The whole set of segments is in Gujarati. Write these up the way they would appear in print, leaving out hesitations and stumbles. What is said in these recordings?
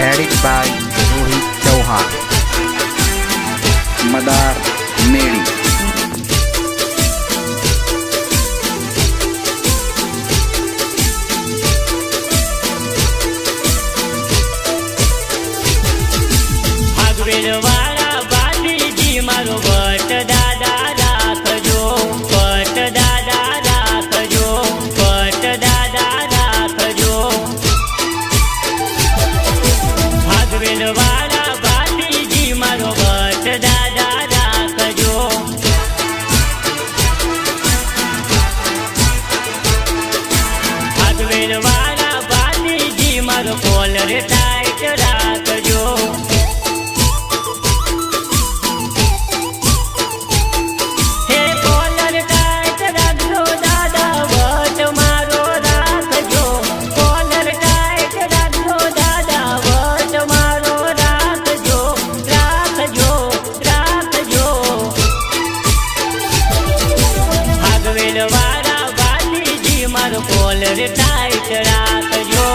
Edit by Rohit Chauhan. Madar Medi. વાળા બાપીજી મારો ભટ્ટ દાદા રાખજો, ભટ્ટ દાદા રાખજો, ભટ્ટ દાદા રાખજો. ભાગવેલ વાળા બાપીજી મારો ભટ્ટ દાદા રાખજો. ભાગવેલ વાળા બાપીજી મારો કોલર ટાઈટ રાખજો. કોલર ટાઈટ રાખજો.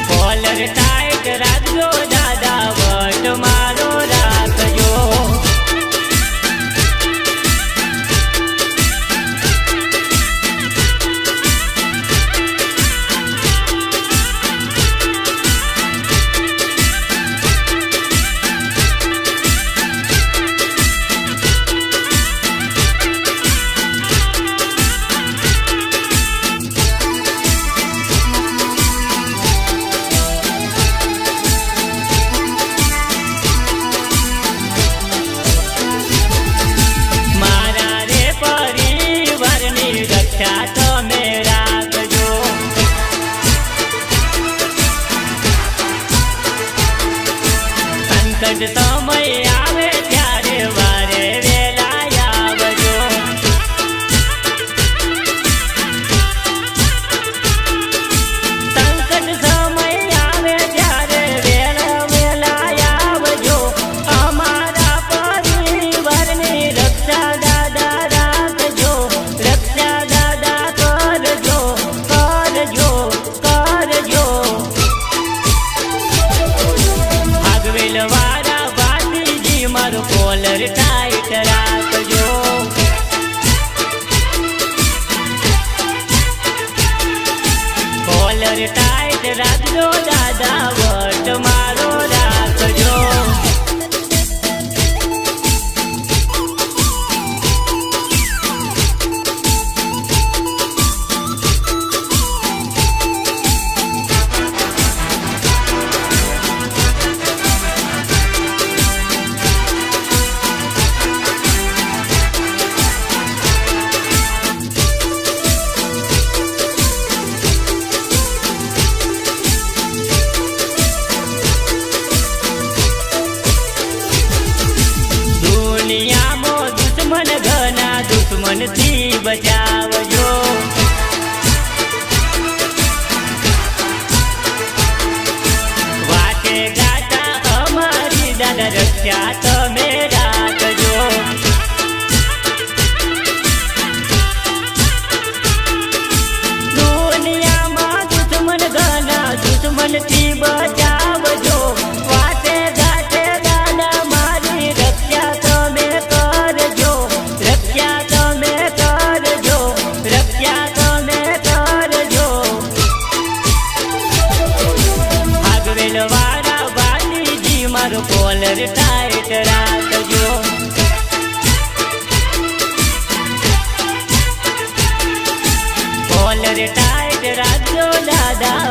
કોલર ટાઈટ રાખજો દાદા વટ મારો રાખજો. તમે રાખજો. સંકટ સમય આવે ત્યારે વારે વેલા આવજો. સંકટ સમય આવે ત્યારે વેલા આવજો. અમારા પરિવારની રક્ષા દાદા રાખજો. રક્ષા વાળા બાપીજી મારો કોલર ટાઈટ રાખજો. કોલર ટાઈટ રાખજો દાદા વટ મારો રાખજો. દુનિયામાં દુશ્મન ઘણા દુશ્મનથી બચાવજો. વાતે ગાતા અમારી દાદા રક્ષા તમે રાખજો. દુનિયામાં દુશ્મન ઘણા દુશ્મનથી બચાવજો. વાતે ગાતે દાદા મારી રક્ષા તમે કરજો. રક્ષા તમે કરજો. રક્ષા તમે કરજો. ભાગવેલ વાળા બાપીજી મારો કોલર ટાઈટ રાખજો. કોલર ટાઈટ રાખજો દાદા